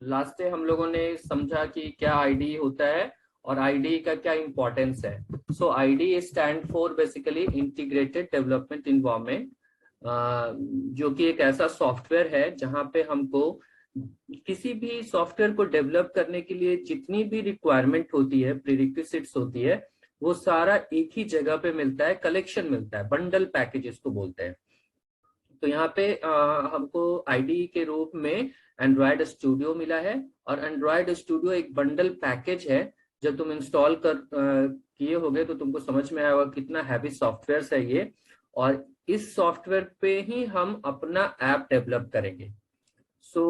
Last day हम लोगों ने समझा कि क्या आईडी होता है और आईडी का क्या इंपॉर्टेंस है। So ID stand for basically integrated development environment, जो कि एक ऐसा सॉफ्टवेयर है जहां पे हमको किसी भी सॉफ्टवेयर को डेवलप करने के लिए जितनी भी रिक्वायरमेंट होती है, प्रीरिक्विजिट्स होती है, वो सारा एक ही जगह पे मिलता है, कलेक्शन मिलता है, बंडल पैकेजेस को बोलते हैं। तो यहाँ पे हमको आईडी के रूप में एंड्रॉयड स्टूडियो मिला है, और एंड्रॉयड स्टूडियो एक बंडल पैकेज है। जब तुम इंस्टॉल किए होगे तो तुमको समझ में आएगा कितना हैवी सॉफ्टवेयर है ये, और इस सॉफ्टवेयर पे ही हम अपना ऐप डेवलप करेंगे। सो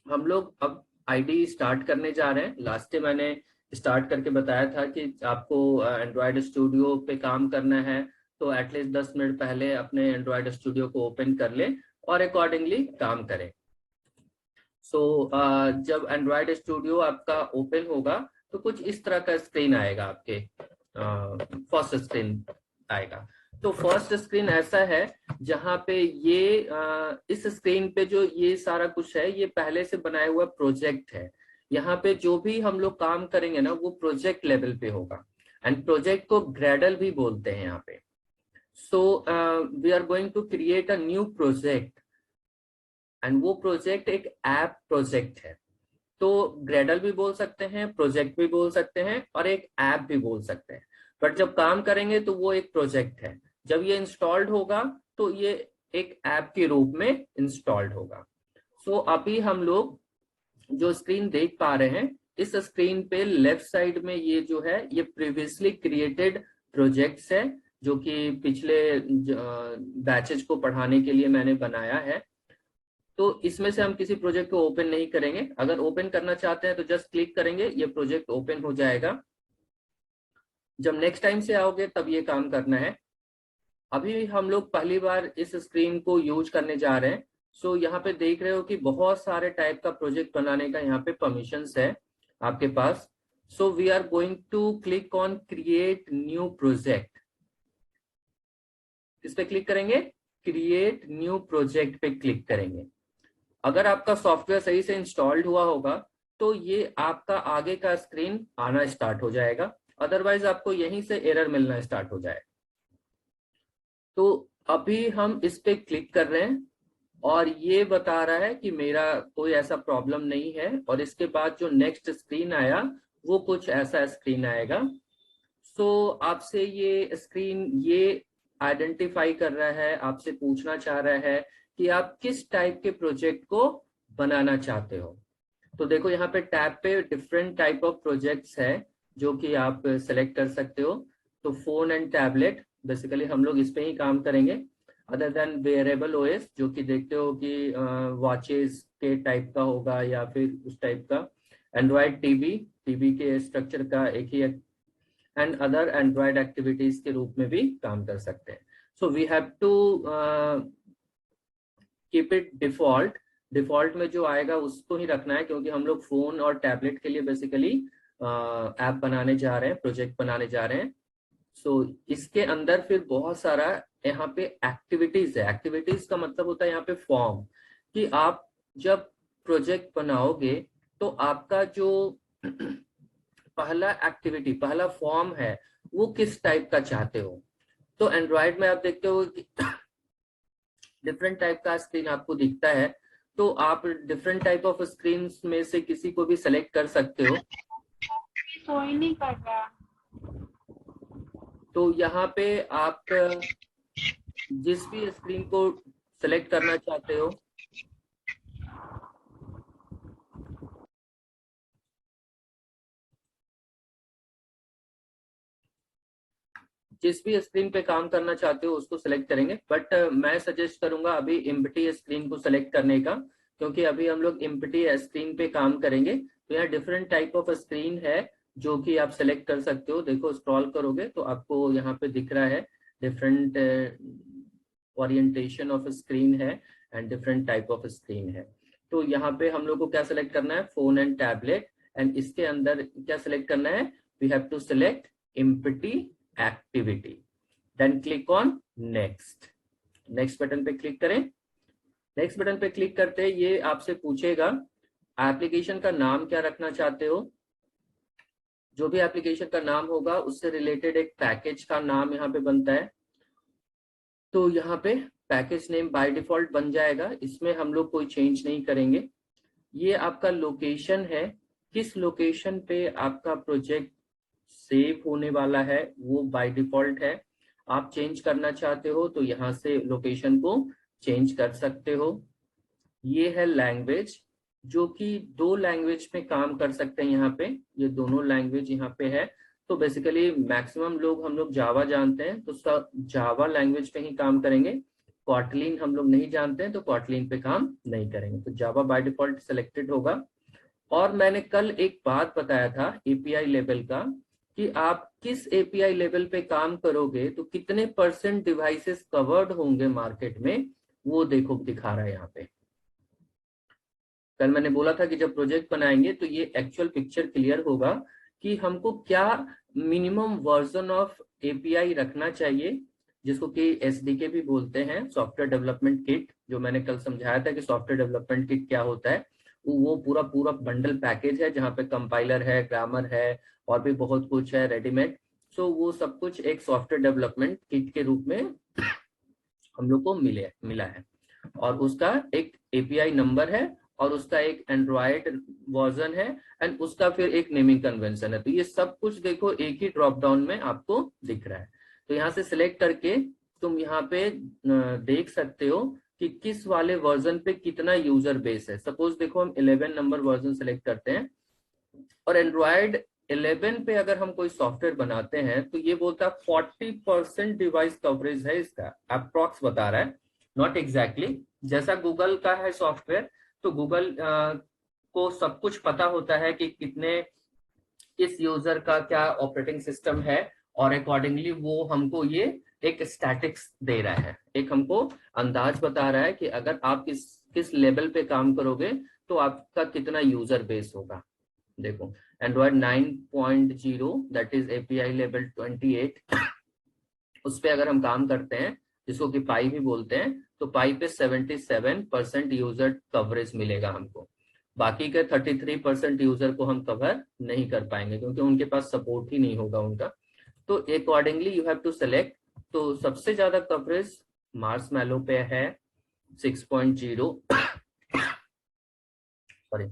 हम लोग अब आईडी स्टार्ट करने जा रहे हैं। लास्ट टाइम मैंने स्टार्ट करके बताया था कि आपको एंड्रॉयड स्टूडियो पे काम करना है तो एटलीस्ट 10 मिनट पहले अपने एंड्रॉयड स्टूडियो को ओपन कर ले और अकॉर्डिंगली काम करें। सो जब एंड्रॉयड स्टूडियो आपका ओपन होगा तो कुछ इस तरह का स्क्रीन आएगा, आपके फर्स्ट स्क्रीन आएगा। तो फर्स्ट स्क्रीन ऐसा है जहां पे ये इस स्क्रीन पे जो ये सारा कुछ है ये पहले से बनाया हुआ प्रोजेक्ट है। यहाँ पे जो भी हम लोग काम करेंगे ना वो प्रोजेक्ट लेवल पे होगा, एंड प्रोजेक्ट को ग्रेडल भी बोलते हैं यहाँ पे। So we are going to create a new project, and वो प्रोजेक्ट एक ऐप प्रोजेक्ट है। तो ग्रेडल भी बोल सकते हैं, प्रोजेक्ट भी बोल सकते हैं, और एक ऐप भी बोल सकते हैं। बट जब काम करेंगे तो वो एक प्रोजेक्ट है। जब ये इंस्टॉल्ड होगा तो ये एक ऐप के रूप में इंस्टॉल्ड होगा। सो अभी हम लोग जो स्क्रीन देख पा रहे हैं, इस स्क्रीन पे लेफ्ट साइड में ये जो है ये प्रीवियसली क्रिएटेड प्रोजेक्ट्स है, जो कि पिछले बैचेज को पढ़ाने के लिए मैंने बनाया है। तो इसमें से हम किसी प्रोजेक्ट को ओपन नहीं करेंगे। अगर ओपन करना चाहते हैं तो जस्ट क्लिक करेंगे, ये प्रोजेक्ट ओपन हो जाएगा। जब नेक्स्ट टाइम से आओगे तब ये काम करना है। अभी हम लोग पहली बार इस स्क्रीन को यूज करने जा रहे हैं। सो यहाँ पे देख रहे हो कि बहुत सारे टाइप का प्रोजेक्ट बनाने का यहाँ पे परमिशंस है आपके पास। So we are going to click on create new project. इस पे क्लिक करेंगे, क्रिएट न्यू प्रोजेक्ट पे क्लिक करेंगे। अगर आपका सॉफ्टवेयर सही से इंस्टॉल्ड हुआ होगा तो ये आपका आगे का स्क्रीन आना स्टार्ट हो जाएगा, अदरवाइज आपको यहीं से एरर मिलना स्टार्ट हो जाएगा। तो अभी हम इस पे क्लिक कर रहे हैं और ये बता रहा है कि मेरा कोई ऐसा प्रॉब्लम नहीं है, और इसके बाद जो नेक्स्ट स्क्रीन आया वो कुछ ऐसा स्क्रीन आएगा। सो आपसे ये स्क्रीन ये आइडेंटिफाई कर रहा है, आपसे पूछना चाह रहा है कि आप किस टाइप के प्रोजेक्ट को बनाना चाहते हो। तो देखो यहाँ पे टैब पे डिफरेंट टाइप ऑफ प्रोजेक्ट्स है जो कि आप सेलेक्ट कर सकते हो। तो फोन एंड टैबलेट, बेसिकली हम लोग इस पे ही काम करेंगे। अदर देन वेयरेबल ओएस, जो कि देखते हो कि वॉचेस के टाइप का होगा या फिर उस टाइप का। एंड्रॉयड टीवी, टीवी के स्ट्रक्चर का एक ही, एंड अदर एंड्रॉयड एक्टिविटीज के रूप में भी काम कर सकते हैं। So we have to keep it default. Default में जो आएगा उसको ही रखना है, क्योंकि हम लोग फोन और टैबलेट के लिए बेसिकली ऐप बनाने जा रहे हैं, प्रोजेक्ट बनाने जा रहे हैं। सो इसके अंदर फिर बहुत सारा यहाँ पे एक्टिविटीज है। एक्टिविटीज का मतलब होता है यहाँ पे फॉर्म, कि आप जब प्रोजेक्ट बनाओगे तो आपका जो पहला एक्टिविटी, पहला फॉर्म है वो किस टाइप का चाहते हो। तो एंड्रॉयड में आप देखते हो कि डिफरेंट टाइप का स्क्रीन आपको दिखता है, तो आप डिफरेंट टाइप ऑफ स्क्रीन में से किसी को भी सिलेक्ट कर सकते हो। कोई नहीं कर रहा। तो यहाँ पे आप जिस भी स्क्रीन को सिलेक्ट करना चाहते हो, जिस भी स्क्रीन पे काम करना चाहते हो उसको सिलेक्ट करेंगे। बट मैं सजेस्ट करूंगा अभी एम्प्टी स्क्रीन को सिलेक्ट करने का, क्योंकि अभी हम लोग एम्प्टी स्क्रीन पे काम करेंगे। तो यहाँ डिफरेंट टाइप ऑफ स्क्रीन है जो कि आप सिलेक्ट कर सकते हो। देखो स्क्रॉल करोगे तो आपको यहाँ पे दिख रहा है डिफरेंट ओरिएंटेशन ऑफ स्क्रीन है and different type of screen है। तो यहाँ पे हम लोग को क्या सिलेक्ट करना है, फोन एंड टैबलेट, एंड इसके अंदर क्या सिलेक्ट करना है, we have to select empty activity, then click on next. Next button पे क्लिक करें। नेक्स्ट बटन पे क्लिक करते हैं, ये आपसे पूछेगा एप्लीकेशन का नाम क्या रखना चाहते हो। जो भी एप्लीकेशन का नाम होगा उससे रिलेटेड एक पैकेज का नाम यहाँ पे बनता है। तो यहाँ पे पैकेज नेम बाय डिफॉल्ट बन जाएगा, इसमें हम लोग कोई चेंज नहीं करेंगे। ये आपका लोकेशन है, किस लोकेशन पे आपका प्रोजेक्ट सेव होने वाला है वो बाय डिफॉल्ट है। आप चेंज करना चाहते हो तो यहाँ से लोकेशन को चेंज कर सकते हो। ये है लैंग्वेज, जो कि 2 लैंग्वेज में काम कर सकते हैं। यहाँ पे ये दोनों लैंग्वेज यहाँ पे है। तो बेसिकली मैक्सिमम लोग हम लोग जावा जानते हैं तो जावा लैंग्वेज पे ही काम करेंगे। क्वाटलिन हम लोग नहीं जानते हैं तो क्वाटलिन पे काम नहीं करेंगे। तो जावा बाय डिफॉल्ट सिलेक्टेड होगा। और मैंने कल एक बात बताया था एपीआई लेवल का, कि आप किस एपीआई लेवल पे काम करोगे तो कितने % डिवाइसेस कवर्ड होंगे मार्केट में, वो देखो दिखा रहा है यहाँ पे। कल मैंने बोला था कि जब प्रोजेक्ट बनाएंगे तो ये एक्चुअल पिक्चर क्लियर होगा कि हमको क्या मिनिमम वर्जन ऑफ एपीआई रखना चाहिए, जिसको कि एसडीके भी बोलते हैं, सॉफ्टवेयर डेवलपमेंट किट। जो मैंने कल समझाया था कि सॉफ्टवेयर डेवलपमेंट किट क्या होता है, वो पूरा पूरा बंडल पैकेज है जहाँ पे कंपाइलर है, ग्रामर है और भी बहुत कुछ है रेडीमेड। सो वो सब कुछ एक सॉफ्टवेयर डेवलपमेंट किट के रूप में हम लोग को मिला है। और उसका एक एपीआई नंबर है और उसका एक एंड्रॉयड वर्जन है एंड उसका फिर एक नेमिंग कन्वेंशन है। तो ये सब कुछ देखो एक ही ड्रॉप डाउन में आपको दिख रहा है। तो यहाँ से सिलेक्ट करके तुम यहाँ पे देख सकते हो कि किस वाले वर्जन पे कितना यूजर बेस है। सपोज देखो हम 11 नंबर वर्जन सेलेक्ट करते हैं और एंड्रॉयड 11 पे अगर हम कोई सॉफ्टवेयर बनाते हैं तो ये बोलता है 40% डिवाइस कवरेज है, इसका अप्रॉक्स बता रहा है, नॉट एग्जैक्टली। जैसा गूगल का है सॉफ्टवेयर तो गूगल को सब कुछ पता होता है कि कितने किस यूजर का क्या ऑपरेटिंग सिस्टम है और अकॉर्डिंगली वो हमको ये एक स्टैटिक्स दे रहा है, एक हमको अंदाज बता रहा है कि अगर आप किस लेवल पे काम करोगे तो आपका कितना यूजर बेस होगा। देखो Android 9.0 that is API level 28, उस पे अगर हम काम करते हैं जिसको कि पाई भी बोलते हैं, तो पाई पे 77% यूजर कवरेज मिलेगा हमको। बाकी के 33% यूजर को हम कवर नहीं कर पाएंगे क्योंकि उनके पास सपोर्ट ही नहीं होगा उनका। तो accordingly you have to select. तो सबसे ज्यादा कवरेज मार्शमैलो पे है 6.0 सॉरी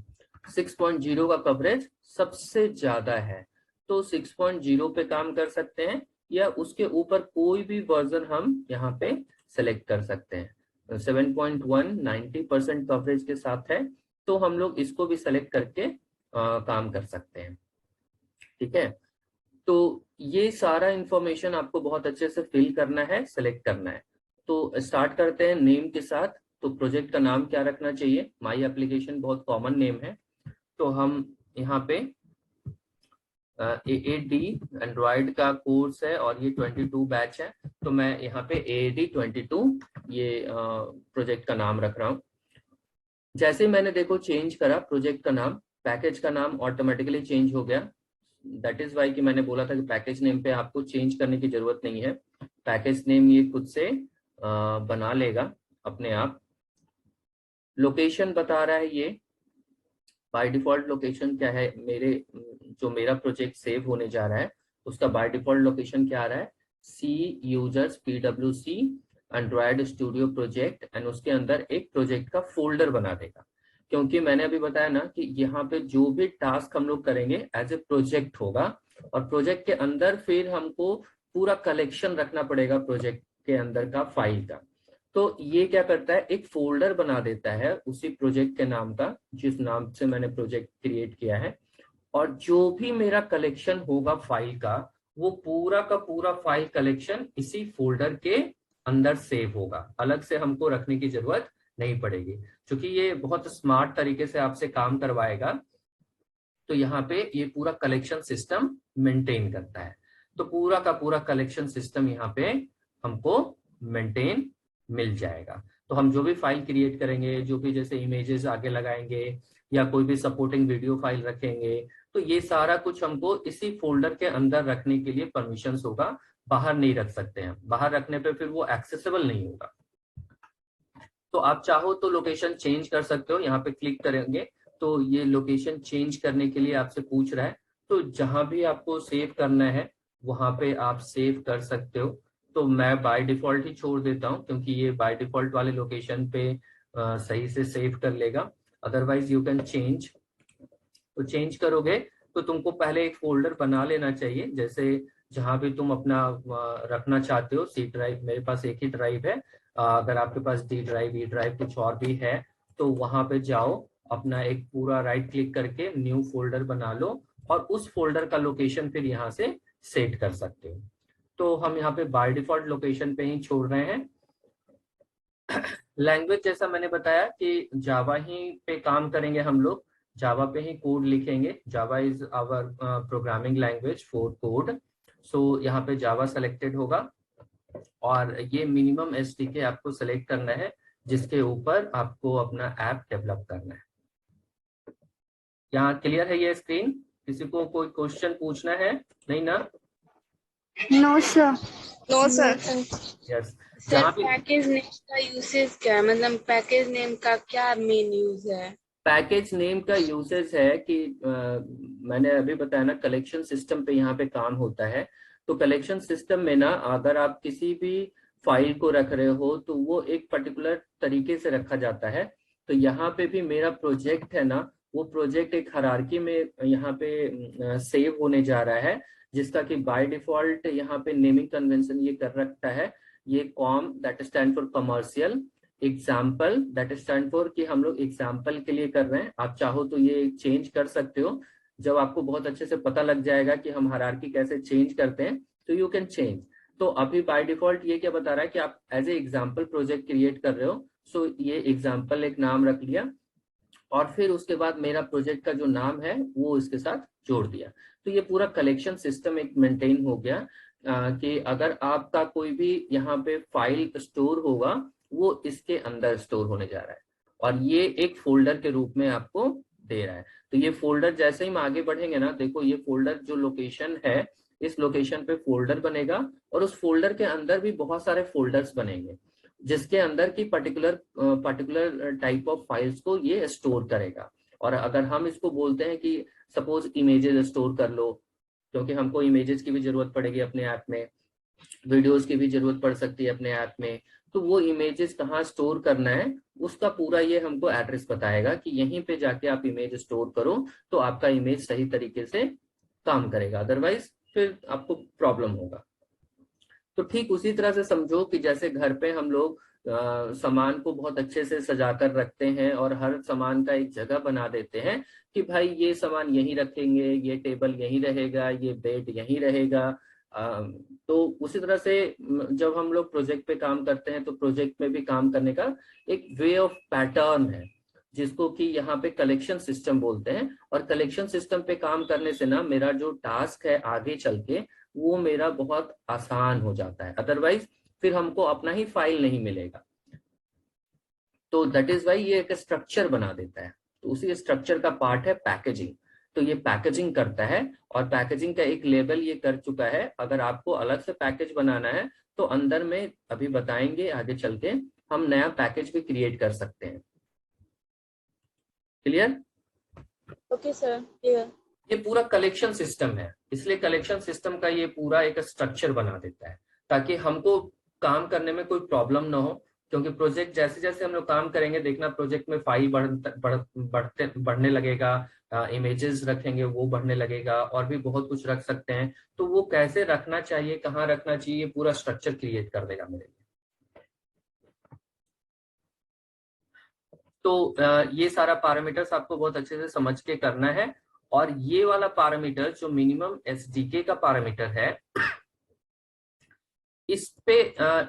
6.0 का कवरेज सबसे ज्यादा है। तो 6.0 पे काम कर सकते हैं या उसके ऊपर कोई भी वर्जन हम यहाँ पे सेलेक्ट कर सकते हैं। 7.1 90% कवरेज के साथ है तो हम लोग इसको भी सेलेक्ट करके काम कर सकते हैं। ठीक है, तो ये सारा इंफॉर्मेशन आपको बहुत अच्छे से फिल करना है, सेलेक्ट करना है। तो स्टार्ट करते हैं नेम के साथ। तो प्रोजेक्ट का नाम क्या रखना चाहिए, माई एप्लीकेशन बहुत कॉमन नेम है। तो हम यहाँ पे AAD एंड्रॉयड का कोर्स है और ये 22 बैच है, तो मैं यहाँ पे AAD 22 ये प्रोजेक्ट का नाम रख रहा हूँ। जैसे मैंने देखो चेंज करा प्रोजेक्ट का नाम, पैकेज का नाम ऑटोमेटिकली चेंज हो गया। दैट इज वाई कि मैंने बोला था कि पैकेज नेम पे आपको चेंज करने की जरूरत नहीं है, पैकेज नेम ये खुद से बना लेगा अपने आप। लोकेशन बता रहा है ये बाय डिफॉल्ट लोकेशन क्या है, मेरा प्रोजेक्ट सेव होने जा रहा है उसका बाय डिफॉल्ट लोकेशन क्या आ रहा है, C users PWC Android Studio project and उसके अंदर एक प्रोजेक्ट का फोल्डर बना देगा। क्योंकि मैंने अभी बताया ना कि यहाँ पे जो भी टास्क हम लोग करेंगे एज ए प्रोजेक्ट होगा और प्रोजेक्ट के अंदर फिर हमको पूरा कलेक्शन रखना पड़ेगा प्रोजेक्ट के अंदर का फाइल का। तो ये क्या करता है, एक फोल्डर बना देता है उसी प्रोजेक्ट के नाम का जिस नाम से मैंने प्रोजेक्ट क्रिएट किया है, और जो भी मेरा कलेक्शन होगा फाइल का वो पूरा का पूरा फाइल कलेक्शन इसी फोल्डर के अंदर सेव होगा, अलग से हमको रखने की जरूरत नहीं पड़ेगी। क्योंकि ये बहुत स्मार्ट तरीके से आपसे काम करवाएगा, तो यहाँ पे ये पूरा कलेक्शन सिस्टम मेंटेन करता है। तो पूरा का पूरा कलेक्शन सिस्टम यहाँ पे हमको मेंटेन मिल जाएगा। तो हम जो भी फाइल क्रिएट करेंगे, जो भी जैसे इमेजेस आगे लगाएंगे या कोई भी सपोर्टिंग वीडियो फाइल रखेंगे, तो ये सारा कुछ हमको इसी फोल्डर के अंदर रखने के लिए परमिशंस होगा, बाहर नहीं रख सकते हैं। बाहर रखने पे फिर वो एक्सेसिबल नहीं होगा। तो आप चाहो तो लोकेशन चेंज कर सकते हो, यहाँ पे क्लिक करेंगे तो ये लोकेशन चेंज करने के लिए आपसे पूछ रहा है। तो जहां भी आपको सेव करना है वहां पे आप सेव कर सकते हो। तो मैं बाय डिफॉल्ट ही छोड़ देता हूँ क्योंकि ये बाय डिफॉल्ट वाले लोकेशन पे सही से सेव कर लेगा। Otherwise you can change. तो चेंज करोगे तो तुमको पहले एक फोल्डर बना लेना चाहिए, जैसे जहां भी तुम अपना रखना चाहते हो। सी ड्राइव, मेरे पास एक ही ड्राइव है, अगर आपके पास डी ड्राइव, ई ड्राइव कुछ और भी है तो वहां पे जाओ, अपना एक पूरा राइट क्लिक करके न्यू फोल्डर बना लो और उस फोल्डर का लोकेशन फिर यहाँ से सेट कर सकते हो। तो हम यहाँ पे बाय डिफॉल्ट लोकेशन पे ही छोड़ रहे हैं। लैंग्वेज जैसा मैंने बताया कि जावा ही पे काम करेंगे हम लोग, जावा पे ही कोड लिखेंगे। Java is our programming language for code. So यहाँ पे जावा सेलेक्टेड होगा और ये मिनिमम एसडीके आपको सेलेक्ट करना है जिसके ऊपर आपको अपना ऐप डेवलप करना है। यहाँ क्लियर है ये स्क्रीन? किसी को कोई क्वेश्चन पूछना है? नहीं ना? No sir. No sir. Yes. Sir package name का यूसेज क्या है, मतलब पैकेज नेम का क्या मेन यूज है? पैकेज नेम का यूसेज है कि मैंने अभी बताया ना, कलेक्शन सिस्टम पे यहाँ पे काम होता है। तो कलेक्शन सिस्टम में ना अगर आप किसी भी फाइल को रख रहे हो तो वो एक पर्टिकुलर तरीके से रखा जाता है। तो यहाँ पे भी मेरा प्रोजेक्ट है ना, वो प्रोजेक्ट एक हायरार्की में यहाँ पे सेव होने जा रहा है, जिसका कि बाय डिफॉल्ट यहाँ पे नेमिंग कन्वेंशन ये कर रखता है। ये com that stand for commercial, example that stand for कि हम लोग एग्जाम्पल के लिए कर रहे हैं। आप चाहो तो ये चेंज कर सकते हो, जब आपको बहुत अच्छे से पता लग जाएगा कि हम हायरार्की कैसे चेंज करते हैं तो यू कैन चेंज। तो अभी बाय डिफॉल्ट ये क्या बता रहा है कि आप as a example project create कर रहे हो। सो ये एग्जाम्पल एक नाम रख लिया और फिर उसके बाद मेरा प्रोजेक्ट का जो नाम है वो इसके साथ जोड़ दिया। तो ये पूरा कलेक्शन सिस्टम एक मेंटेन हो गया कि अगर आपका कोई भी यहाँ पे फाइल स्टोर होगा वो इसके अंदर स्टोर होने जा रहा है और ये एक फोल्डर के रूप में आपको दे रहा है। तो ये फोल्डर जैसे ही हम आगे बढ़ेंगे ना, देखो ये फोल्डर जो लोकेशन है, इस लोकेशन पे फोल्डर बनेगा और उस फोल्डर के अंदर भी बहुत सारे फोल्डर्स बनेंगे जिसके अंदर की पर्टिकुलर टाइप ऑफ फाइल्स को ये स्टोर करेगा। और अगर हम इसको बोलते हैं कि सपोज इमेजेस स्टोर कर लो, क्योंकि हमको इमेजेस की भी जरूरत पड़ेगी अपने ऐप में, वीडियोस की भी जरूरत पड़ सकती है अपने ऐप में, तो वो इमेजेस कहाँ स्टोर करना है उसका पूरा ये हमको एड्रेस बताएगा कि यहीं पे जाके आप इमेज स्टोर करो तो आपका इमेज सही तरीके से काम करेगा, अदरवाइज फिर आपको प्रॉब्लम होगा। तो ठीक उसी तरह से समझो कि जैसे घर पे हम लोग सामान को बहुत अच्छे से सजा कर रखते हैं और हर सामान का एक जगह बना देते हैं कि भाई ये सामान यहीं रखेंगे, ये टेबल यहीं रहेगा, ये बेड यहीं रहेगा। तो उसी तरह से जब हम लोग प्रोजेक्ट पे काम करते हैं तो प्रोजेक्ट में भी काम करने का एक वे ऑफ पैटर्न है जिसको कि यहाँ पे कलेक्शन सिस्टम बोलते हैं। और कलेक्शन सिस्टम पे काम करने से ना मेरा जो टास्क है आगे चल के वो मेरा बहुत आसान हो जाता है, अदरवाइज फिर हमको अपना ही फाइल नहीं मिलेगा। तो दैट इज वाई ये एक स्ट्रक्चर बना देता है। तो उसी स्ट्रक्चर का पार्ट है पैकेजिंग। तो ये पैकेजिंग करता है और पैकेजिंग का एक लेवल ये कर चुका है। अगर आपको अलग से पैकेज बनाना है तो अंदर में अभी बताएंगे आगे चल के हम नया पैकेज भी क्रिएट कर सकते हैं। क्लियर? Okay sir, clear. ये पूरा कलेक्शन सिस्टम है, इसलिए कलेक्शन सिस्टम का ये पूरा एक स्ट्रक्चर बना देता है ताकि हमको काम करने में कोई प्रॉब्लम ना हो। क्योंकि प्रोजेक्ट जैसे जैसे हम लोग काम करेंगे देखना प्रोजेक्ट में फाइल बढ़ने लगेगा, इमेजेस रखेंगे वो बढ़ने लगेगा और भी बहुत कुछ रख सकते हैं। तो वो कैसे रखना चाहिए, कहाँ रखना चाहिए, पूरा स्ट्रक्चर क्रिएट कर देगा मेरे लिए। तो ये सारा पैरामीटर्स आपको बहुत अच्छे से समझ के करना है। और ये वाला पैरामीटर जो मिनिमम एसडीके का पैरामीटर है, इस पे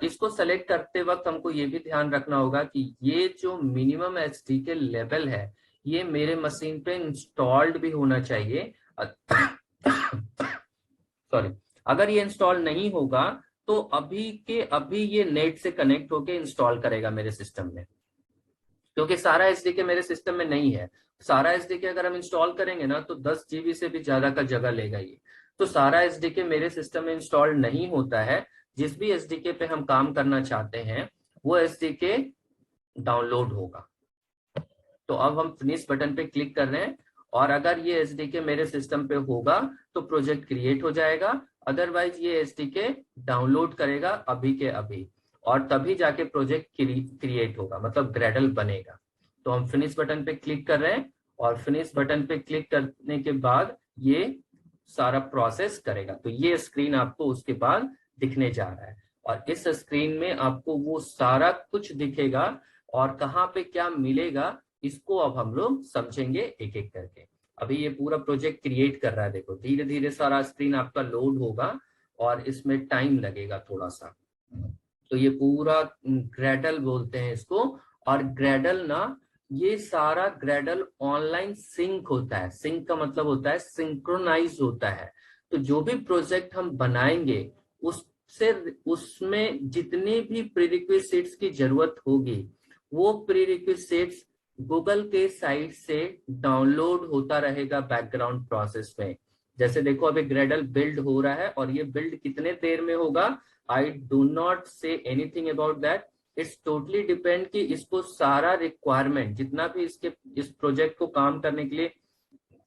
इसको सेलेक्ट करते वक्त हमको ये भी ध्यान रखना होगा कि ये जो मिनिमम एसडीके लेवल है ये मेरे मशीन पे इंस्टॉल्ड भी होना चाहिए। सॉरी, अगर ये इंस्टॉल नहीं होगा तो अभी के अभी ये नेट से कनेक्ट होके इंस्टॉल करेगा मेरे सिस्टम में, क्योंकि सारा एसडीके मेरे सिस्टम में नहीं है। सारा एसडीके अगर हम इंस्टॉल करेंगे ना तो 10 जीबी से भी ज्यादा का जगह लेगा ये। तो सारा एसडीके मेरे सिस्टम में इंस्टॉल नहीं होता है। जिस भी एसडीके पे हम काम करना चाहते हैं वो एसडीके डाउनलोड होगा। तो अब हम फिनिश बटन पे क्लिक कर रहे हैं, और अगर ये एसडीके मेरे सिस्टम पे होगा तो प्रोजेक्ट क्रिएट हो जाएगा, अदरवाइज ये एसडीके डाउनलोड करेगा अभी के अभी, और तभी जाके प्रोजेक्ट क्रिएट होगा, मतलब ग्रेडल बनेगा। तो हम फिनिश बटन पे क्लिक कर रहे हैं, और फिनिश बटन पे क्लिक करने के बाद ये सारा प्रोसेस करेगा। तो ये स्क्रीन आपको उसके बाद दिखने जा रहा है, और इस स्क्रीन में आपको वो सारा कुछ दिखेगा, और कहाँ पे क्या मिलेगा इसको अब हम लोग समझेंगे एक एक करके। अभी ये पूरा प्रोजेक्ट क्रिएट कर रहा है, देखो धीरे धीरे सारा स्क्रीन आपका लोड होगा, और इसमें टाइम लगेगा थोड़ा सा। तो ये पूरा ग्रेडल बोलते हैं इसको, और ग्रेडल ना, ये सारा ग्रेडल ऑनलाइन सिंक होता है। सिंक का मतलब होता है सिंक्रोनाइज होता है। तो जो भी प्रोजेक्ट हम बनाएंगे उसमें जितने भी प्रीरिक्विजिट्स की जरूरत होगी वो प्रीरिक्विजिट्स गूगल के साइट से डाउनलोड होता रहेगा बैकग्राउंड प्रोसेस में। जैसे देखो अभी ग्रेडल बिल्ड हो रहा है, और ये बिल्ड कितने देर में होगा, I do not say anything about that, it's totally depend कि इसको सारा रिक्वायरमेंट जितना भी इस प्रोजेक्ट को काम करने के लिए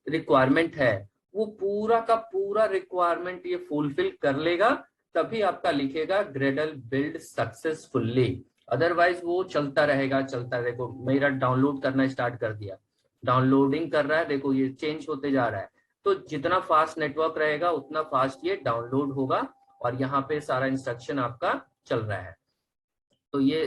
रिक्वायरमेंट है, वो पूरा का पूरा रिक्वायरमेंट ये फुलफिल कर लेगा, तभी आपका लिखेगा ग्रेडल बिल्ड सक्सेसफुली। अदरवाइज वो चलता रहेगा। देखो मेरा डाउनलोड करना स्टार्ट कर दिया, डाउनलोडिंग कर रहा है, देखो ये चेंज होते जा रहा है। तो जितना फास्ट नेटवर्क रहेगा उतना फास्ट ये डाउनलोड होगा, और यहाँ पे सारा इंस्ट्रक्शन आपका चल रहा है। तो ये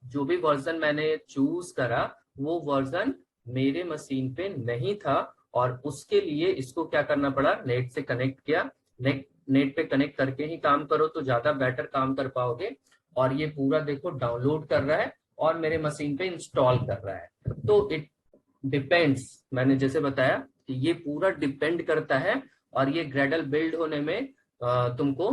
जो भी वर्जन मैंने चूज करा वो वर्जन मेरे मशीन पे नहीं था, और उसके लिए इसको क्या करना पड़ा, नेट से कनेक्ट किया। नेट पे कनेक्ट करके ही काम करो तो ज्यादा बेटर काम कर पाओगे। और ये पूरा देखो डाउनलोड कर रहा है और मेरे मशीन पे इंस्टॉल कर रहा है। तो इट डिपेंड्स, मैंने जैसे बताया कि ये पूरा डिपेंड करता है, और ये ग्रेडल बिल्ड होने में तुमको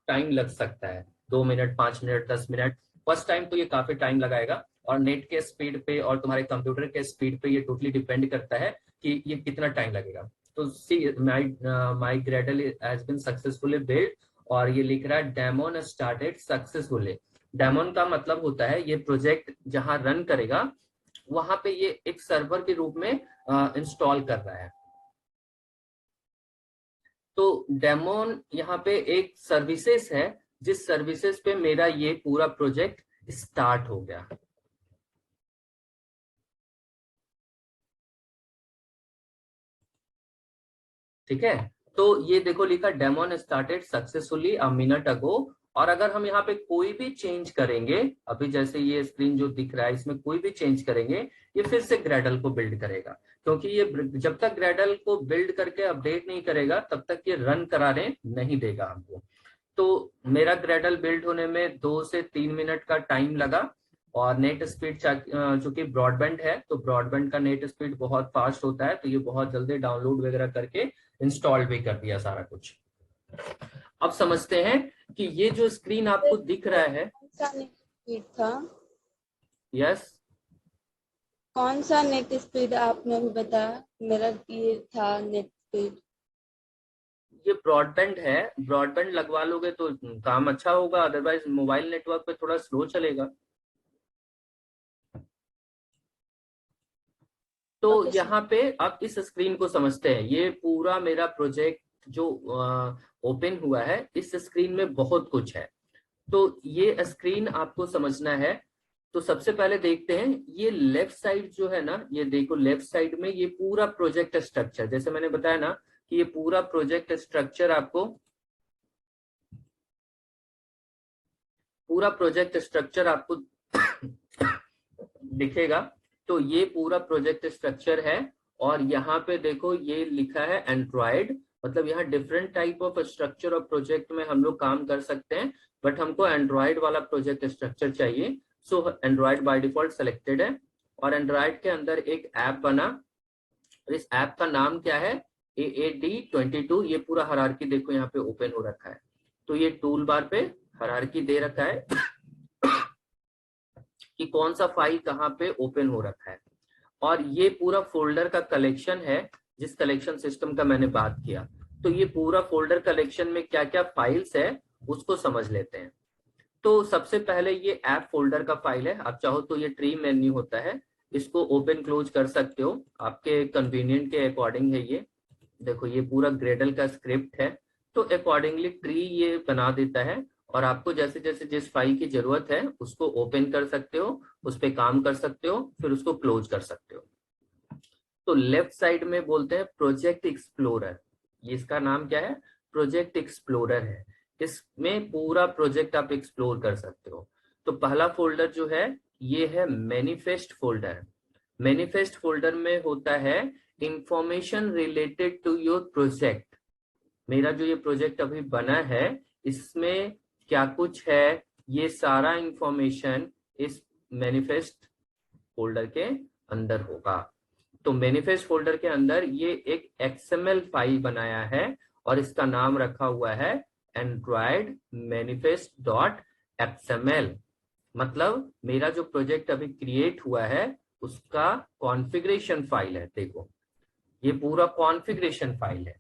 टाइम लग सकता है, 2 minute 5 minute 10 minute. First time तो ये काफी टाइम लगाएगा, और नेट के स्पीड पे और तुम्हारे कंप्यूटर के स्पीड पे ये टोटली डिपेंड करता है कि ये कितना टाइम लगेगा। तो see my Gradle has been successfully build, और ये लिख रहा है डेमोन स्टार्टेड सक्सेसफुली। डेमोन का मतलब होता है ये प्रोजेक्ट जहां रन करेगा वहां पे ये एक सर्वर के रूप में इंस्टॉल कर रहा है। तो डेमोन यहाँ पे एक सर्विसेज है, जिस सर्विसेज पे मेरा ये पूरा प्रोजेक्ट स्टार्ट हो गया। ठीक है, तो ये देखो लिखा demon started successfully a minute ago. और अगर हम यहाँ पे कोई भी चेंज करेंगे, अभी जैसे ये स्क्रीन जो दिख रहा है इसमें कोई भी चेंज करेंगे, ये फिर से ग्रेडल को बिल्ड करेगा, क्योंकि ये जब तक ग्रेडल को बिल्ड करके अपडेट नहीं करेगा तब तक ये रन कराने नहीं देगा हमको। तो मेरा ग्रेडल बिल्ड होने में 2 से 3 मिनट का टाइम लगा, और नेट स्पीड चूंकि ब्रॉडबैंड है तो ब्रॉडबैंड का नेट स्पीड बहुत फास्ट होता है, तो ये बहुत जल्दी डाउनलोड वगैरह करके इंस्टॉल भी कर दिया सारा कुछ। अब समझते हैं कि ये जो स्क्रीन आपको दिख रहा है, कौन सा नेट स्पीड था? यस, कौन सा नेट स्पीड आपने अभी बताया? मेरा ये था नेट स्पीड। ये ब्रॉडबैंड है, ब्रॉडबैंड लगवा लोगे तो काम अच्छा होगा, अदरवाइज मोबाइल नेटवर्क पे थोड़ा स्लो चलेगा। तो यहाँ पे अब इस स्क्रीन को समझते हैं। ये पूरा मेरा प्रोजेक्ट जो ओपन हुआ है, इस स्क्रीन में बहुत कुछ है। तो ये स्क्रीन आपको समझना है। तो सबसे पहले देखते हैं ये लेफ्ट साइड जो है ना, ये देखो लेफ्ट साइड में ये पूरा प्रोजेक्ट स्ट्रक्चर, जैसे मैंने बताया ना कि ये पूरा प्रोजेक्ट स्ट्रक्चर आपको दिखेगा। तो ये पूरा प्रोजेक्ट स्ट्रक्चर है, और यहाँ पे देखो ये लिखा है एंड्रॉयड, मतलब यहाँ डिफरेंट टाइप ऑफ स्ट्रक्चर और प्रोजेक्ट में हम लोग काम कर सकते हैं, बट हमको एंड्रॉयड वाला प्रोजेक्ट स्ट्रक्चर चाहिए। सो एंड्रॉयड बाय डिफॉल्ट सेलेक्टेड है, और एंड्रॉयड के अंदर एक ऐप बना, इस ऐप का नाम क्या है, AAD22। ये पूरा हायरार्की देखो यहाँ पे ओपन हो रखा है। तो ये टूल बार पे हायरार्की दे रखा है कि कौन सा फाइल कहाँ पे ओपन हो रखा है, और ये पूरा फोल्डर का कलेक्शन है जिस कलेक्शन सिस्टम का मैंने बात किया। तो ये पूरा फोल्डर कलेक्शन में क्या क्या फाइल्स है उसको समझ लेते हैं। तो सबसे पहले ये ऐप फोल्डर का फाइल है, आप चाहो तो ये ट्री मेन्यू होता है, इसको ओपन क्लोज कर सकते हो, आपके कन्वीनियंट के अकॉर्डिंग है ये। देखो ये पूरा ग्रेडल का स्क्रिप्ट है, तो अकॉर्डिंगली ट्री ये बना देता है, और आपको जैसे जैसे जिस फाइल की जरूरत है उसको ओपन कर सकते हो, उस पर काम कर सकते हो, फिर उसको क्लोज कर सकते हो। तो लेफ्ट साइड में बोलते हैं प्रोजेक्ट एक्सप्लोरर, ये इसका नाम क्या है, प्रोजेक्ट एक्सप्लोरर है। इसमें पूरा प्रोजेक्ट आप एक्सप्लोर कर सकते हो। तो पहला फोल्डर जो है ये है मैनिफेस्ट फोल्डर। मैनिफेस्ट फोल्डर में होता है information related to your project. मेरा जो ये प्रोजेक्ट अभी बना है इसमें क्या कुछ है, ये सारा इंफॉर्मेशन इस मैनिफेस्ट फोल्डर के अंदर होगा। तो मैनिफेस्ट फोल्डर के अंदर ये एक XML फाइल बनाया है और इसका नाम रखा हुआ है Android manifest.xml। मतलब मेरा जो प्रोजेक्ट अभी क्रिएट हुआ है उसका कॉन्फ़िगरेशन फाइल है। देखो ये पूरा कॉन्फ़िगरेशन फाइल है।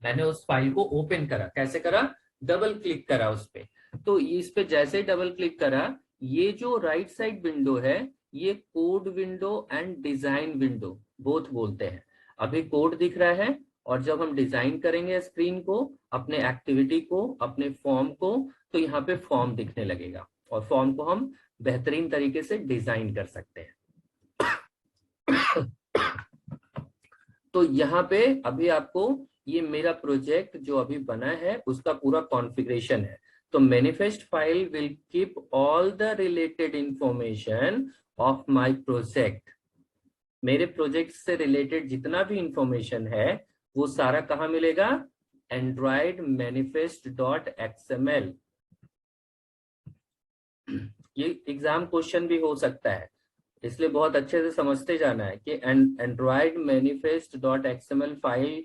मैंने उस फाइल को ओपन करा, कैसे करा, डबल क्लिक करा उस पे। तो इस पे जैसे ही डबल क्लिक करा, ये जो राइट साइड विंडो है ये code window and design window both बोलते हैं। अभी कोड दिख रहा है, और जब हम डिजाइन करेंगे स्क्रीन को, अपने एक्टिविटी को, अपने फॉर्म को, तो यहाँ पे फॉर्म दिखने लगेगा, और फॉर्म को हम बेहतरीन तरीके से डिजाइन कर सकते हैं। तो यहाँ पे अभी आपको ये मेरा प्रोजेक्ट जो अभी बना है उसका पूरा कॉन्फ़िगरेशन है। तो manifest file will keep all the related information of my project. मेरे प्रोजेक्ट से रिलेटेड जितना भी इंफॉर्मेशन है वो सारा कहाँ मिलेगा, Android manifest.xml। ये एग्जाम क्वेश्चन भी हो सकता है, इसलिए बहुत अच्छे से समझते जाना है कि Android manifest.xml फाइल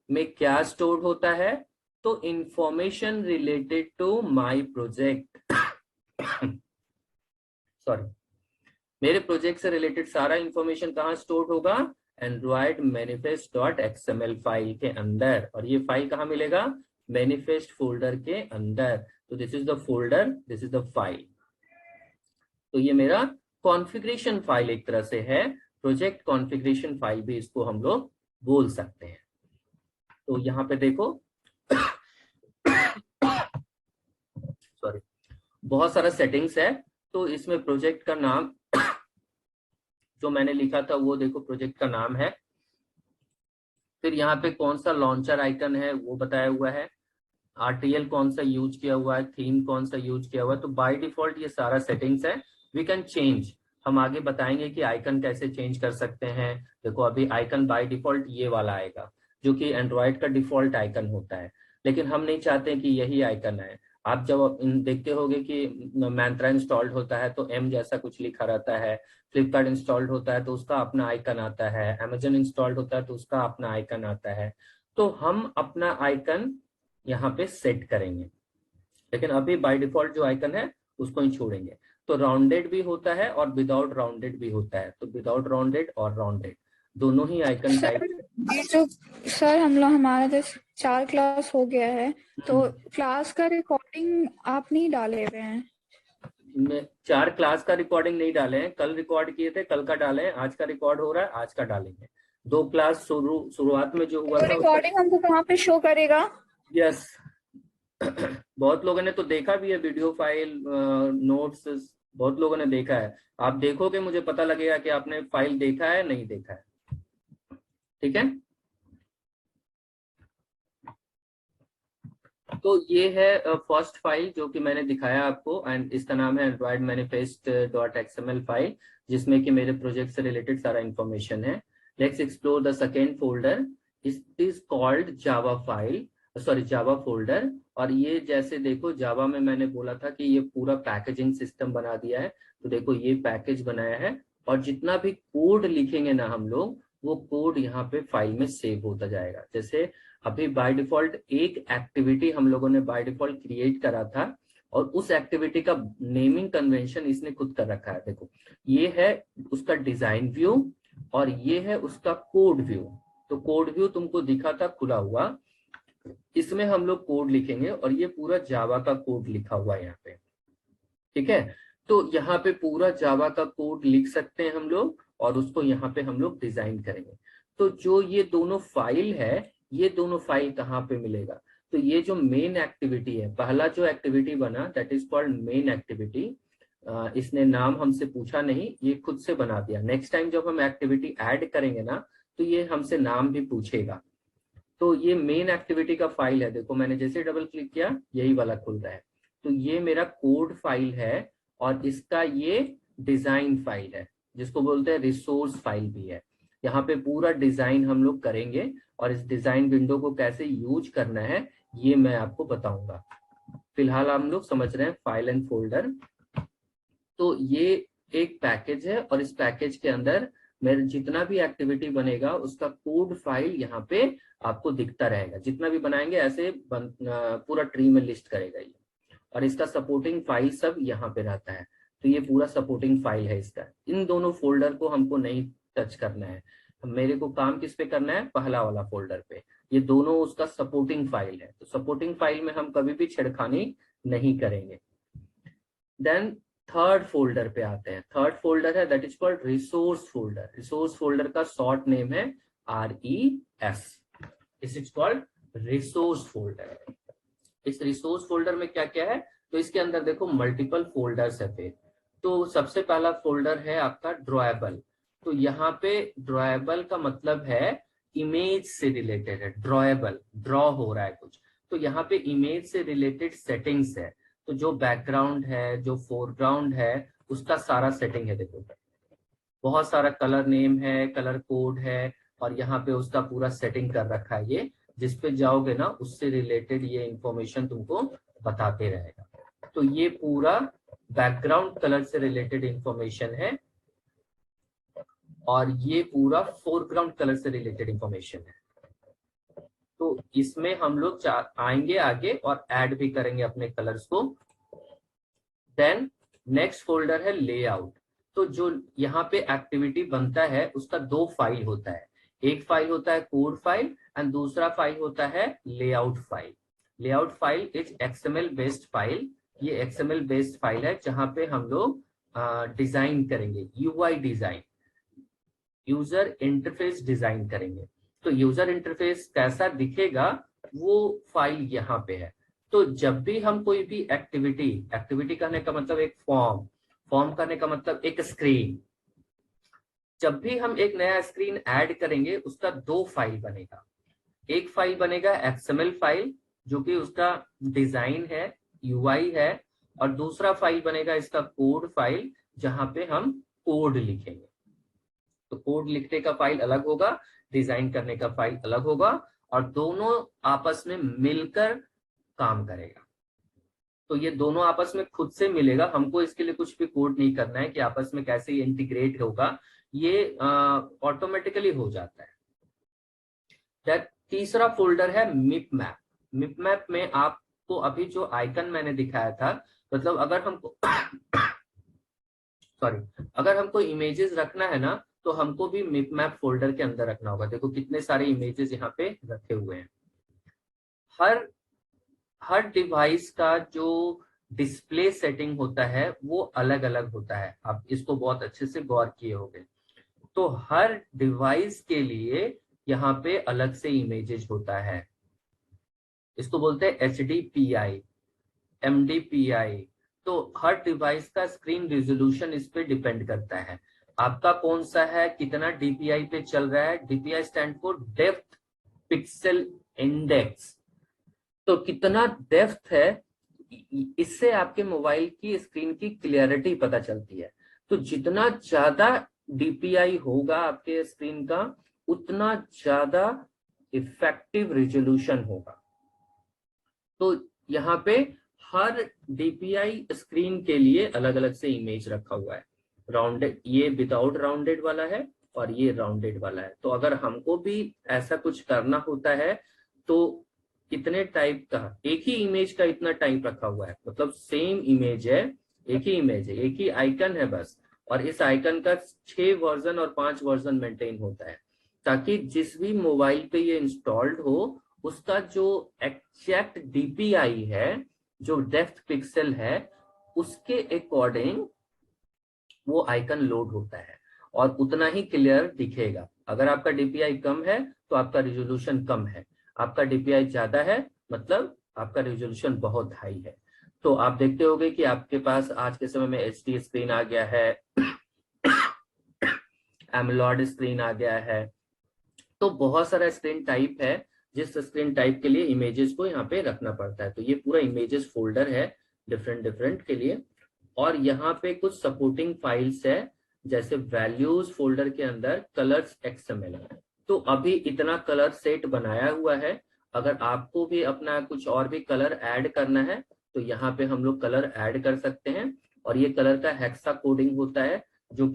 में क्या स्टोर होता है। तो information related to my project, sorry, मेरे प्रोजेक्ट से रिलेटेड सारा इंफॉर्मेशन कहाँ स्टोर होगा, Android manifest.xml फाइल के अंदर। और ये फाइल कहाँ मिलेगा, मैनिफेस्ट फोल्डर के अंदर। तो this is the folder, this is the file. तो ये मेरा कॉन्फ़िगरेशन फाइल एक तरह से है, प्रोजेक्ट कॉन्फ़िगरेशन फाइल भी इसको हम लोग बोल सकते हैं। तो यहाँ पे देखो सॉरी, बहुत सारा सेटिंग्स है। तो इसमें प्रोजेक्ट का नाम जो मैंने लिखा था वो देखो प्रोजेक्ट का नाम है। फिर यहाँ पे कौन सा लॉन्चर आइकन है वो बताया हुआ है, RTL कौन सा यूज किया हुआ है, थीम कौन सा यूज किया हुआ है। तो बाय डिफॉल्ट ये सारा सेटिंग्स है, वी कैन चेंज। हम आगे बताएंगे कि आइकन कैसे चेंज कर सकते हैं। देखो अभी आइकन बाय डिफॉल्ट ये वाला आएगा जो कि एंड्रॉइड का डिफॉल्ट आइकन होता है, लेकिन हम नहीं चाहते कि यही आइकन है। आप जब देखते होगे कि मैंत्रा इंस्टॉल्ड होता है तो M जैसा कुछ लिखा रहता है, फ्लिपकार्ट इंस्टॉल्ड होता है तो उसका अपना आइकन आता है, अमेजन इंस्टॉल्ड होता है तो उसका अपना आइकन आता है। तो हम अपना आइकन यहाँ पे सेट करेंगे, लेकिन अभी बाय डिफॉल्ट जो आइकन है उसको ही छोड़ेंगे। तो राउंडेड भी होता है और विदाउट राउंडेड भी होता है। तो विदाउट राउंडेड और राउंडेड दोनों ही आइकन टाइप। ये जो सर हमारा जैसे 4 क्लास हो गया है, तो क्लास का रिकॉर्डिंग आप नहीं डाले हुए हैं? 4 क्लास का रिकॉर्डिंग नहीं डाले हैं, कल रिकॉर्ड किए थे, कल का डाले हैं, आज का रिकॉर्ड हो रहा है, आज का डालेंगे। 2 क्लास शुरुआत में जो हुआ तो था रिकॉर्डिंग हमको कहाँ पे शो करेगा? यस बहुत लोगों ने तो देखा भी है, वीडियो फाइल, नोट्स, बहुत लोगों ने देखा है। आप देखोगे मुझे पता लगेगा कि आपने फाइल देखा है नहीं देखा है। ठीक है, तो ये है फर्स्ट फाइल जो कि मैंने दिखाया आपको, एंड इसका नाम है Android manifest.xml फाइल, जिसमें कि मेरे प्रोजेक्ट से रिलेटेड सारा इंफॉर्मेशन है। Let's explore the second folder, it is called Java file, sorry Java folder. और ये जैसे देखो जावा में मैंने बोला था कि ये पूरा पैकेजिंग सिस्टम बना दिया है। तो देखो ये पैकेज बनाया है, और जितना भी कोड लिखेंगे ना हम लोग, वो कोड यहाँ पे फाइल में सेव होता जाएगा। जैसे अभी बाय डिफॉल्ट एक एक्टिविटी हम लोगों ने बाय डिफॉल्ट क्रिएट करा था, और उस एक्टिविटी का नेमिंग कन्वेंशन इसने खुद कर रखा है। देखो ये है उसका डिजाइन व्यू, और ये है उसका कोड व्यू। तो कोड व्यू तुमको दिखा था खुला हुआ, इसमें हम लोग कोड लिखेंगे, और ये पूरा जावा का कोड लिखा हुआ है यहाँ पे। ठीक है। तो यहाँ पे पूरा जावा का कोड लिख सकते हैं हम लोग और उसको यहाँ पे हम लोग डिजाइन करेंगे। तो जो ये दोनों फाइल है, ये दोनों फाइल कहाँ पे मिलेगा? तो ये जो मेन एक्टिविटी है, पहला जो एक्टिविटी बना that is called main activity. इसने नाम हमसे पूछा नहीं, ये खुद से बना दिया। नेक्स्ट टाइम जब हम एक्टिविटी ऐड करेंगे ना, तो ये हमसे नाम भी पूछेगा। तो ये मेन एक्टिविटी का फाइल है, देखो मैंने जैसे डबल क्लिक किया यही वाला खुल रहा है। तो ये मेरा कोड फाइल है और इसका ये डिजाइन फाइल है, जिसको बोलते हैं रिसोर्स फाइल भी है। यहाँ पे पूरा डिजाइन हम लोग करेंगे और इस डिजाइन विंडो को कैसे यूज करना है ये मैं आपको बताऊंगा। फिलहाल हम लोग समझ रहे हैं फाइल एंड फोल्डर। तो ये एक पैकेज है और इस पैकेज के अंदर मेरे जितना भी एक्टिविटी बनेगा उसका कोड फाइल यहाँ पे आपको दिखता रहेगा। जितना भी बनाएंगे ऐसे पूरा ट्री में लिस्ट करेगा ये, और इसका सपोर्टिंग फाइल सब यहाँ पे रहता है। तो ये पूरा सपोर्टिंग फाइल है इसका। इन दोनों फोल्डर को हमको नहीं टच करना है, मेरे को काम किस पे करना है? पहला वाला फोल्डर पे। ये दोनों उसका सपोर्टिंग फाइल है, तो सपोर्टिंग फाइल में हम कभी भी छेड़खानी नहीं करेंगे। देन थर्ड फोल्डर पे आते हैं। थर्ड फोल्डर है that is called resource folder. Resource folder का शॉर्ट नेम है RES। This is called resource folder. इस रिसोर्स फोल्डर में क्या क्या है? तो इसके अंदर देखो मल्टीपल फोल्डर्स है। फिर तो सबसे पहला फोल्डर है आपका ड्रॉएबल। तो यहाँ पे ड्रॉएबल का मतलब है इमेज से रिलेटेड है। ड्रॉएबल, ड्रॉ हो रहा है कुछ, तो यहाँ पे इमेज से रिलेटेड सेटिंग्स है। तो जो बैकग्राउंड है, जो फोरग्राउंड है, उसका सारा सेटिंग है। देखो बहुत सारा कलर नेम है, कलर कोड है, और यहाँ पे उसका पूरा सेटिंग कर रखा है। ये जिस पे जाओगे ना उससे रिलेटेड ये इंफॉर्मेशन तुमको बताते रहेगा। तो ये पूरा बैकग्राउंड कलर से रिलेटेड इंफॉर्मेशन है और ये पूरा फोरग्राउंड कलर से रिलेटेड इंफॉर्मेशन है। तो इसमें हम लोग आएंगे आगे और ऐड भी करेंगे अपने कलर्स को। देन नेक्स्ट फोल्डर है लेआउट। तो जो यहाँ पे एक्टिविटी बनता है उसका दो फाइल होता है। एक फाइल होता है कोड फाइल एंड दूसरा फाइल होता है layout file. Layout file is XML based file. ये XML बेस्ड फाइल है जहाँ पे हम लोग डिजाइन करेंगे, UI design, user interface design करेंगे। तो यूजर इंटरफेस कैसा दिखेगा वो फाइल यहाँ पे है। तो जब भी हम कोई भी एक्टिविटी करने का मतलब एक फॉर्म करने का मतलब एक स्क्रीन, जब भी हम एक नया स्क्रीन ऐड करेंगे उसका दो फाइल बनेगा। एक फाइल बनेगा XML फाइल जो कि उसका डिजाइन है, UI है, और दूसरा फाइल बनेगा इसका कोड फाइल जहां पे हम कोड लिखेंगे। तो कोड लिखने का फाइल अलग होगा, डिजाइन करने का फाइल अलग होगा, और दोनों आपस में मिलकर काम करेगा। तो ये दोनों आपस में खुद से मिलेगा, हमको इसके लिए कुछ भी कोड नहीं करना है कि आपस में कैसे ये इंटीग्रेट होगा, ये ऑटोमेटिकली हो जाता है। तीसरा फोल्डर है मिप मैप। मिप मैप में आपको अभी जो आइकन मैंने दिखाया था, मतलब अगर हमको अगर हमको इमेजेस रखना है ना तो हमको भी मिप मैप फोल्डर के अंदर रखना होगा। देखो कितने सारे इमेजेस यहाँ पे रखे हुए हैं। हर डिवाइस का जो डिस्प्ले सेटिंग होता है वो अलग अलग होता है। आप इसको बहुत अच्छे से गौर किए होंगे। तो हर डिवाइस के लिए यहाँ पे अलग से इमेजेस होता है। इसको बोलते हैं HDPI, MDPI। तो हर डिवाइस का स्क्रीन रिजोल्यूशन इस पे डिपेंड करता है। आपका कौन सा है, कितना DPI पे चल रहा है। DPI stand for depth pixel index. तो कितना डेप्थ है, इससे आपके मोबाइल की स्क्रीन की क्लियरिटी पता चलती है। तो जितना ज्यादा DPI होगा आपके स्क्रीन का, उतना ज्यादा इफेक्टिव रिजोल्यूशन होगा। तो यहाँ पे हर DPI स्क्रीन के लिए अलग अलग से इमेज रखा हुआ है। राउंडेड, ये विदाउट राउंडेड वाला है और ये राउंडेड वाला है। तो अगर हमको भी ऐसा कुछ करना होता है तो इतने टाइप का, एक ही इमेज का इतना टाइप रखा हुआ है, मतलब सेम इमेज है, एक ही इमेज है, एक ही आइकन है बस, और इस आइकन का 6 वर्जन और 5 वर्जन मेंटेन होता है, ताकि जिस भी मोबाइल पे ये इंस्टॉल्ड हो उसका जो एग्जैक्ट DPI है, जो डेप्थ पिक्सल है, उसके अकॉर्डिंग वो आइकन लोड होता है और उतना ही क्लियर दिखेगा। अगर आपका डीपीआई कम है तो आपका रिजोल्यूशन कम है, आपका डीपीआई ज्यादा है मतलब आपका रिजोल्यूशन बहुत हाई है। तो आप देखते होंगे कि आपके पास आज के समय में एचडी स्क्रीन आ गया है, एमोलेड स्क्रीन आ गया है, तो बहुत सारा स्क्रीन टाइप है जिस स्क्रीन टाइप के लिए इमेजेस को यहाँ पे रखना पड़ता है। तो ये पूरा इमेजेस फोल्डर है डिफरेंट डिफरेंट के लिए, और यहाँ पे कुछ सपोर्टिंग फाइल्स है जैसे वैल्यूज फोल्डर के अंदर कलर्स XML। तो अभी इतना कलर सेट बनाया हुआ है, अगर आपको भी अपना कुछ और भी कलर ऐड करना है तो यहाँ पे हम लोग कलर ऐड कर सकते हैं। और ये कलर का हेक्सा कोडिंग होता है जो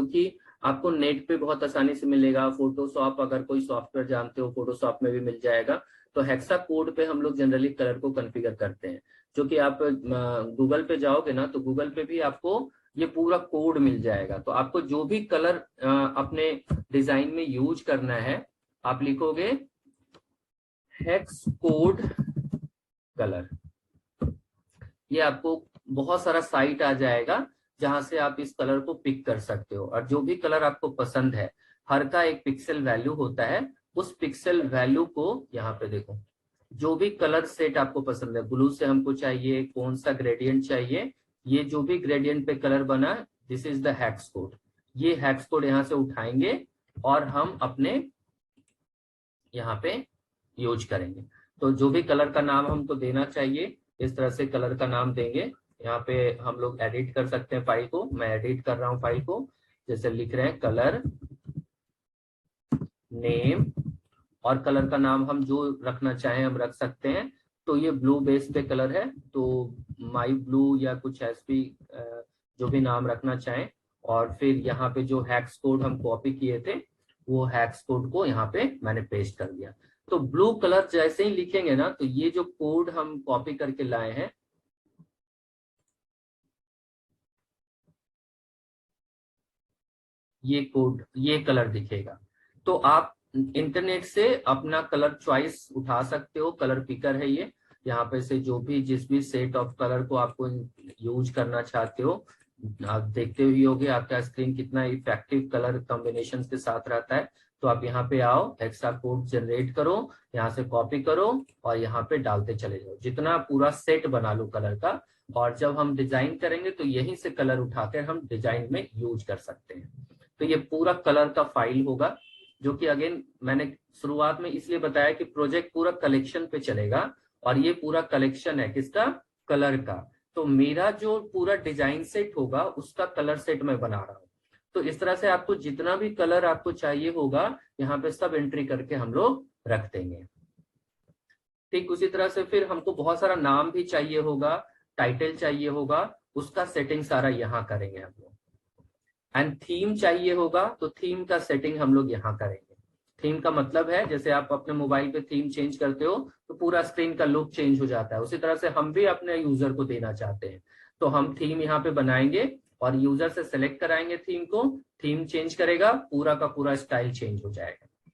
कि आपको नेट पे बहुत आसानी से मिलेगा। फोटोशॉप, अगर कोई सॉफ्टवेयर जानते हो फोटोशॉप में भी मिल जाएगा। तो हेक्सा कोड पे हम लोग जनरली कलर को कॉन्फ़िगर करते हैं, जो कि आप गूगल पे जाओगे ना तो गूगल पे भी आपको ये पूरा कोड मिल जाएगा। तो आपको जो भी कलर अपने डिजाइन में यूज करना है आप लिखोगे हेक्स कोड कलर, ये आपको बहुत सारा साइट आ जाएगा जहां से आप इस कलर को पिक कर सकते हो। और जो भी कलर आपको पसंद है, हर का एक पिक्सल वैल्यू होता है, उस पिक्सल वैल्यू को यहाँ पे देखो, जो भी कलर सेट आपको पसंद है, ब्लू से हमको चाहिए, कौन सा ग्रेडियंट चाहिए, ये जो भी ग्रेडियंट पे कलर बना, this is the hex code. ये हेक्स कोड यहाँ से उठाएंगे और हम अपने यहाँ पे यूज करेंगे। तो जो भी कलर का नाम हमको देना चाहिए इस तरह से कलर का नाम देंगे। यहाँ पे हम लोग एडिट कर सकते हैं फाइल को, मैं एडिट कर रहा हूँ फाइल को, जैसे लिख रहे हैं कलर नेम, और कलर का नाम हम जो रखना चाहें हम रख सकते हैं। तो ये ब्लू बेस पे कलर है तो माई ब्लू या कुछ ऐसी जो भी नाम रखना चाहें। और फिर यहाँ पे जो हैक्स कोड हम कॉपी किए थे वो हैक्स कोड को यहाँ पे मैंने पेस्ट कर दिया। तो ब्लू कलर जैसे ही लिखेंगे ना तो ये जो कोड हम कॉपी करके लाए हैं ये कोड, ये कलर दिखेगा। तो आप इंटरनेट से अपना कलर चॉइस उठा सकते हो, कलर पिकर है ये, यहाँ पे से जो भी जिस भी सेट ऑफ कलर को आपको यूज करना चाहते हो। आप देखते हुए होगे आपका स्क्रीन कितना इफेक्टिव कलर कॉम्बिनेशन के साथ रहता है। तो आप यहाँ पे आओ, हेक्सा कोड जनरेट करो, यहाँ से कॉपी करो और यहाँ पे डालते चले जाओ, जितना पूरा सेट बना लो कलर का। और जब हम डिजाइन करेंगे तो यहीं से कलर उठाकर हम डिजाइन में यूज कर सकते हैं। तो ये पूरा कलर का फाइल होगा, जो कि अगेन मैंने शुरुआत में इसलिए बताया कि प्रोजेक्ट पूरा कलेक्शन पे चलेगा, और ये पूरा कलेक्शन है किसका, कलर का। तो मेरा जो पूरा डिजाइन सेट होगा उसका कलर सेट मैं बना रहा हूँ। तो इस तरह से आपको जितना भी कलर आपको चाहिए होगा यहाँ पे सब एंट्री करके हम लोग रख देंगे। ठीक उसी तरह से फिर हमको बहुत सारा नाम भी चाहिए होगा, टाइटल चाहिए होगा, उसका सेटिंग सारा यहाँ करेंगे हम लोग। एंड थीम चाहिए होगा तो थीम का सेटिंग हम लोग यहाँ करेंगे। थीम का मतलब है जैसे आप अपने मोबाइल पे थीम चेंज करते हो तो पूरा स्क्रीन का लुक चेंज हो जाता है, उसी तरह से हम भी अपने यूजर को देना चाहते हैं। तो हम थीम यहाँ पे बनाएंगे और यूजर से सेलेक्ट कराएंगे थीम को, थीम चेंज करेगा, पूरा का पूरा स्टाइल चेंज हो जाएगा।